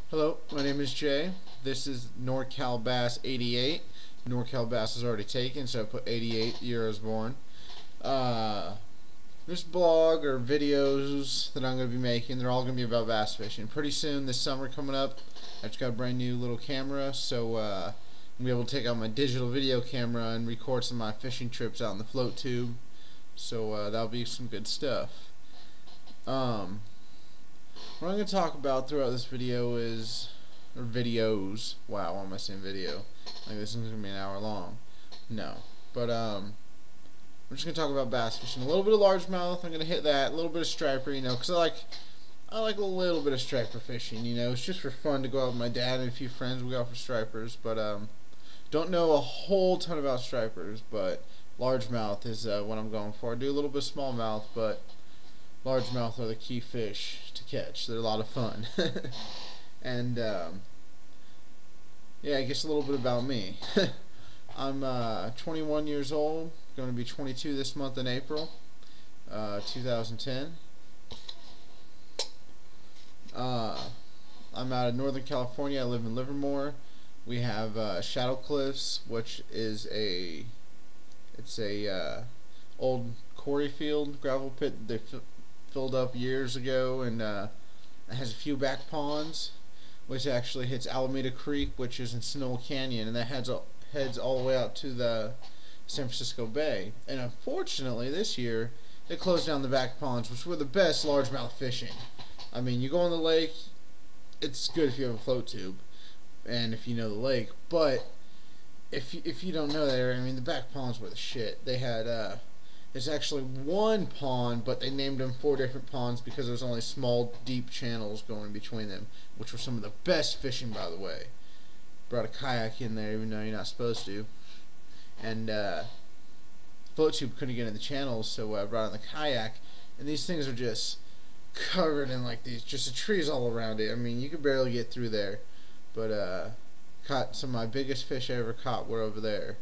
Hello, my name is Jay. This is NorCal Bass 88. NorCal Bass is already taken, so I put 88 year I was born. This blog or videos that I'm going to be making, they're all going to be about bass fishing. Pretty soon, this summer coming up, I just got a brand new little camera, so I'm going to be able to take out my digital video camera and record some of my fishing trips out in the float tube. So that'll be some good stuff. What I'm going to talk about throughout this video is, or videos, wow, why am I saying video? Like this is going to be an hour long. No, but I'm just going to talk about bass fishing. A little bit of largemouth, I'm going to hit that, a little bit of striper, you know, because I like a little bit of striper fishing, you know, it's just for fun to go out with my dad and a few friends, we go out for stripers, but don't know a whole ton about stripers, but largemouth is what I'm going for. I do a little bit of smallmouth, but largemouth are the key fish to catch. They're a lot of fun. And yeah, I guess a little bit about me. I'm 21 years old, going to be 22 this month in April 2010. I'm out of Northern California. I live in Livermore. We have Shadow Cliffs, which is a old quarry field, gravel pit they filled up years ago, and it has a few back ponds, which actually hits Alameda Creek, which is in Sonoma Canyon, and that heads all the way out to the San Francisco Bay. And unfortunately, this year they closed down the back ponds, which were the best largemouth fishing. I mean, you go in the lake, it's good if you have a float tube and if you know the lake, but if you don't know that area, I mean, the back ponds were the shit. They had there's actually one pond, but they named them 4 different ponds because there was only small, deep channels going between them, which were some of the best fishing, by the way. Brought a kayak in there, even though you're not supposed to. And float tube couldn't get in the channels, so I brought in the kayak. And these things are just covered in like these, just the trees all around it. I mean, you could barely get through there. But caught some of my biggest fish I ever caught were over there.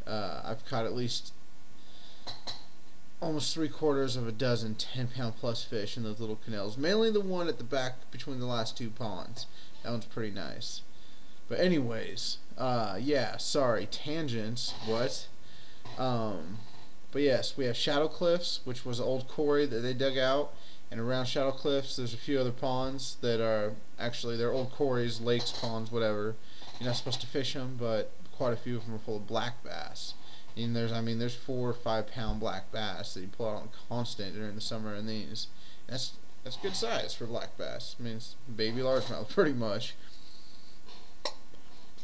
I've caught at least almost 3/4 of a dozen 10-pound plus fish in those little canals. Mainly the one at the back between the last 2 ponds. That one's pretty nice. But anyways, yeah, sorry, tangents, what? But yes, we have Shadow Cliffs, which was an old quarry that they dug out. And around Shadow Cliffs, there's a few other ponds that are actually, they're old quarries, lakes, ponds, whatever. You're not supposed to fish them, but quite a few of them are full of black bass. And there's 4 or 5 pound black bass that you pull out on constant during the summer in these. That's good size for black bass. I mean, it's baby largemouth pretty much.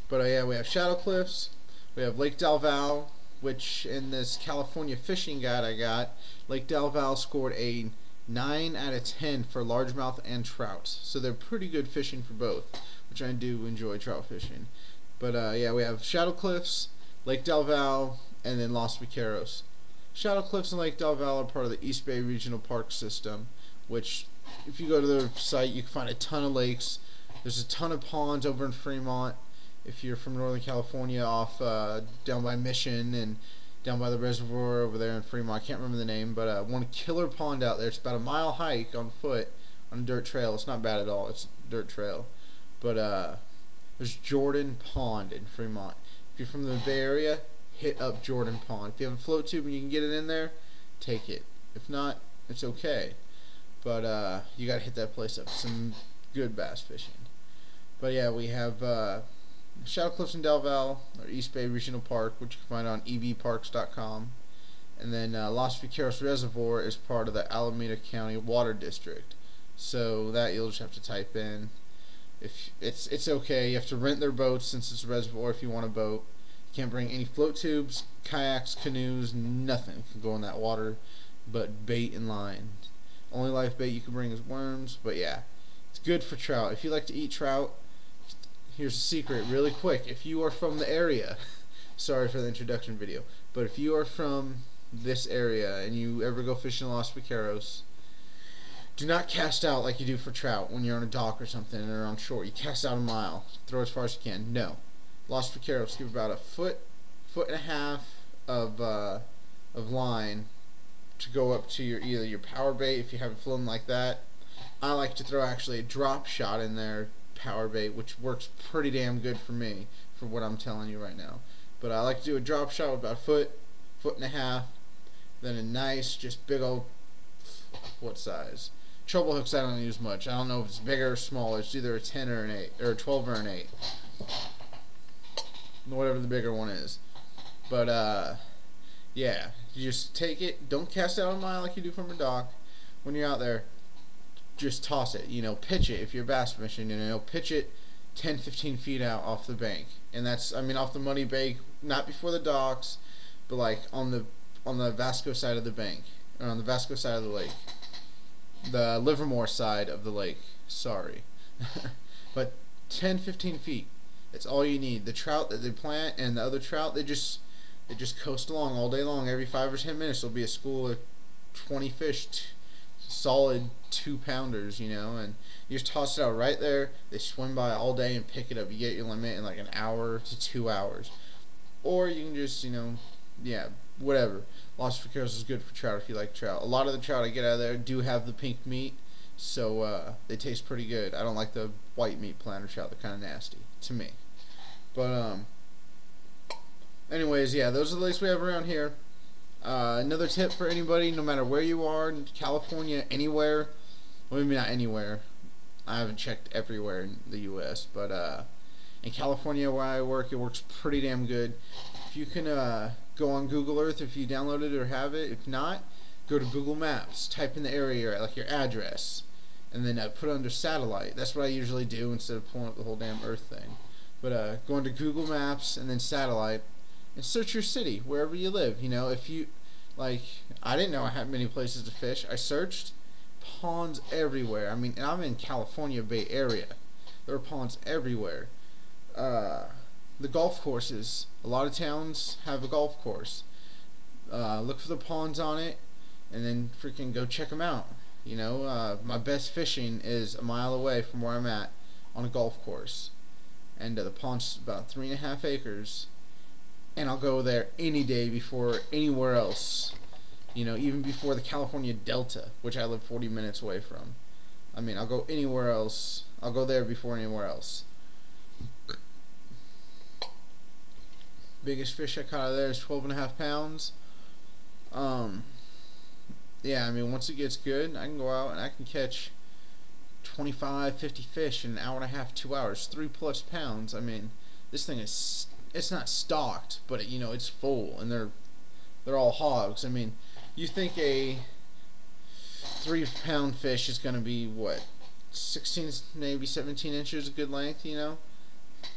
But yeah, we have Shadow Cliffs. We have Lake Del Valle, which in this California fishing guide I got, Lake Del Valle scored a 9 out of 10 for largemouth and trout. So they're pretty good fishing for both, which I do enjoy trout fishing. But yeah, we have Shadow Cliffs, Lake Del Valle, and then Los Vaqueros. Shadow Cliffs and Lake Del Valle are part of the East Bay Regional Park System, which if you go to their site you can find a ton of lakes. There's a ton of ponds over in Fremont. If you're from Northern California, off down by Mission and down by the reservoir over there in Fremont, I can't remember the name, but one killer pond out there. It's about a mile hike on foot on a dirt trail. It's not bad at all. It's a dirt trail. But there's Jordan Pond in Fremont. If you're from the Bay Area, hit up Jordan Pond. If you have a float tube and you can get it in there, take it. If not, it's okay. But you gotta hit that place up. Some good bass fishing. But yeah, we have Shadow Cliffs in Del Valle, or East Bay Regional Park, which you can find on evparks.com. And then Los Vaqueros Reservoir is part of the Alameda County Water District. So that you'll just have to type in. If it's okay, you have to rent their boats since it's a reservoir if you want a boat. You can't bring any float tubes, kayaks, canoes, nothing can go in that water but bait and line. Only live bait you can bring is worms, but yeah, it's good for trout. If you like to eat trout, here's a secret really quick. If you are from the area, sorry for the introduction video, but if you are from this area and you ever go fishing in Los Vaqueros, do not cast out like you do for trout when you're on a dock or something and they're on shore. You cast out a mile, throw as far as you can. No. Los Vaqueros, give about a foot and a half of line to go up to either your power bait if you have it floating like that. I like to throw actually a drop shot in there power bait, which works pretty damn good for me for what I'm telling you right now. But I like to do a drop shot with about a foot and a half, then a nice, just big old, what size? Treble hooks I don't use much. I don't know if it's bigger or smaller. It's either a 10 or an 8, or a 12 or an 8. Whatever the bigger one is. But, yeah. You just take it. Don't cast it out on line like you do from a dock. When you're out there, just toss it. You know, pitch it if you're bass fishing. You know, pitch it 10, 15 feet out off the bank. And that's, I mean, off the muddy bank, not before the docks, but like on the Vasco side of the bank, or on the Vasco side of the lake. The Livermore side of the lake, sorry. But 10, 15 feet, that's all you need. The trout that they plant and the other trout, they just coast along all day long. Every 5 or 10 minutes there'll be a school of 20 fish, solid 2-pounders, you know, and you just toss it out right there. They swim by all day and pick it up. You get your limit in like an hour to 2 hours. Or you can just, you know, yeah, whatever. Los Vaqueros is good for trout if you like trout. A lot of the trout I get out of there do have the pink meat, so they taste pretty good. I don't like the white meat planter trout. They're kind of nasty to me. But anyways, yeah, those are the lakes we have around here. Another tip for anybody, no matter where you are in California, anywhere. Well, maybe not anywhere. I haven't checked everywhere in the U.S., but in California where I work, it works pretty damn good. If you can go on Google Earth if you download it or have it. If not, go to Google Maps, type in the area, like your address, and then put it under satellite. That's what I usually do instead of pulling up the whole damn Earth thing. But go into Google Maps and then satellite and search your city wherever you live. You know, if you like, I didn't know I had many places to fish. I searched ponds everywhere. I mean, and I'm in California Bay Area. There are ponds everywhere. The golf courses. A lot of towns have a golf course. Look for the ponds on it, and then freaking go check them out. You know, my best fishing is a mile away from where I'm at on a golf course, and the pond's about 3.5 acres. And I'll go there any day before anywhere else. You know, even before the California Delta, which I live 40 minutes away from. I mean, I'll go anywhere else. I'll go there before anywhere else. Biggest fish I caught out of there is 12.5 pounds. Yeah, I mean, once it gets good, I can go out and I can catch 25, 50 fish in an hour and a half, 2 hours, 3+ pounds. I mean, this thing is, it's not stocked, but it, you know, it's full, and they're all hogs. I mean, you think a 3-pound fish is gonna be what, 16, maybe 17 inches of good length? You know,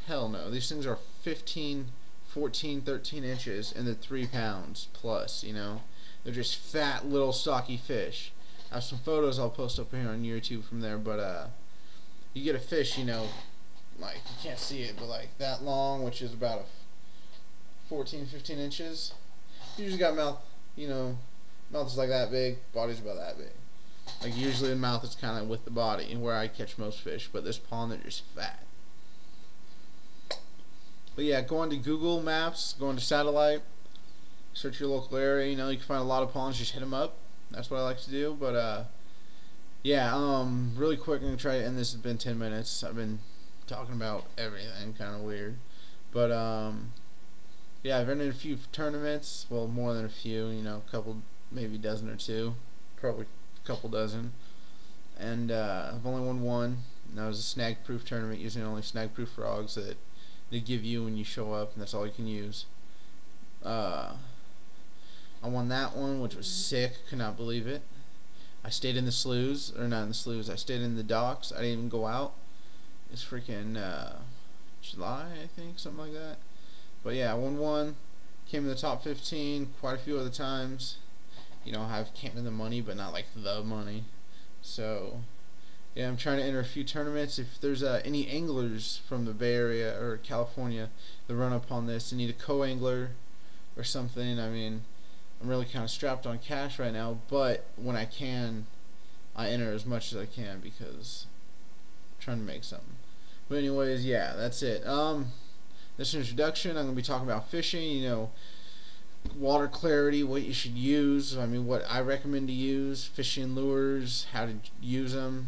hell no. These things are 15, 14, 13 inches, and they're 3 pounds plus. You know, they're just fat little stocky fish. I have some photos I'll post up here on YouTube from there, but you get a fish, you know, like, you can't see it, but like that long, which is about 14, 15 inches. Usually got mouth, you know, mouth is like that big, body's about that big. Like, usually the mouth is kind of with the body, and where I catch most fish, but this pond, they're just fat. But yeah, go onto Google Maps, go onto satellite, search your local area. You know, you can find a lot of ponds, just hit them up. That's what I like to do. But yeah, really quick, I'm gonna try to end this. It's been 10 minutes. I've been talking about everything, kind of weird. But yeah, I've entered a few tournaments. Well, more than a few. You know, a couple, maybe a dozen or two, probably a couple dozen. And I've only won one. And that was a snag-proof tournament, using only snag-proof frogs that they give you when you show up, and that's all you can use. I won that one, which was sick. Could not believe it. I stayed in the sloughs, or not in the sloughs. I stayed in the docks. I didn't even go out. It's freaking July, I think, something like that. But yeah, I won one. Came in the top 15 quite a few other times. You know, I've came in the money, but not like the money. So yeah, I'm trying to enter a few tournaments. If there's any anglers from the Bay Area or California that run up on this and need a co-angler or something, I mean, I'm really kind of strapped on cash right now, but when I can, I enter as much as I can because I'm trying to make something. But anyways, yeah, that's it. This introduction, I'm going to be talking about fishing, you know, water clarity, what you should use, I mean, what I recommend to use, fishing lures, how to use them,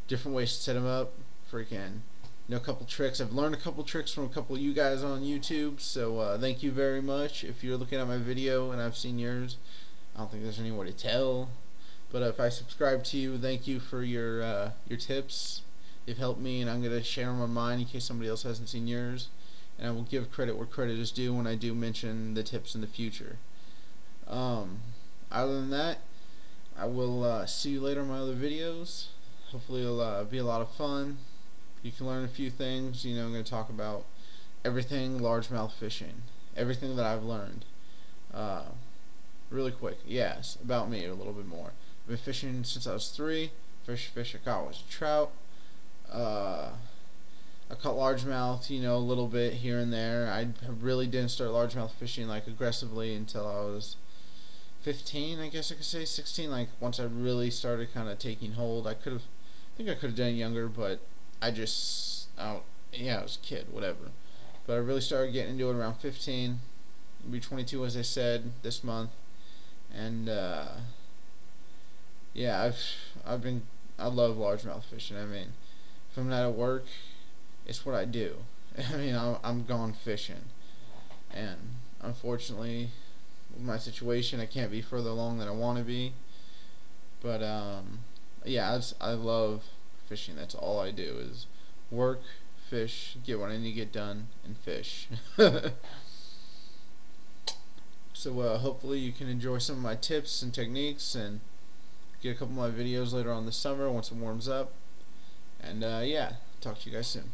different ways to set them up. Freaking know a couple tricks. I've learned a couple tricks from a couple of you guys on YouTube, so thank you very much. If you're looking at my video and I've seen yours, I don't think there's any way to tell, but if I subscribe to you, thank you for your tips. They've helped me, and I'm going to share them on mine in case somebody else hasn't seen yours, and I will give credit where credit is due when I do mention the tips in the future. Other than that, I will see you later in my other videos. Hopefully it'll be a lot of fun. You can learn a few things. I'm going to talk about everything largemouth fishing, everything that I've learned. Really quick, yes, about me a little bit more. I've been fishing since I was 3. First fish I caught was a trout. I caught largemouth, a little bit here and there. I really didn't start largemouth fishing like aggressively until I was 15, I guess I could say, 16. Like once I really started kind of taking hold. I think I could have done it younger, but I was a kid, whatever. But I really started getting into it around 15. I'll be 22, as I said, this month. And yeah, I love largemouth fishing. I mean, if I'm not at work, it's what I do. I mean, I'm gone fishing, and unfortunately, with my situation, I can't be further along than I want to be. But yeah, I love fishing. That's all I do is work, fish, get what I need to get done, and fish. So hopefully you can enjoy some of my tips and techniques and get a couple of my videos later on this summer once it warms up. And yeah, talk to you guys soon.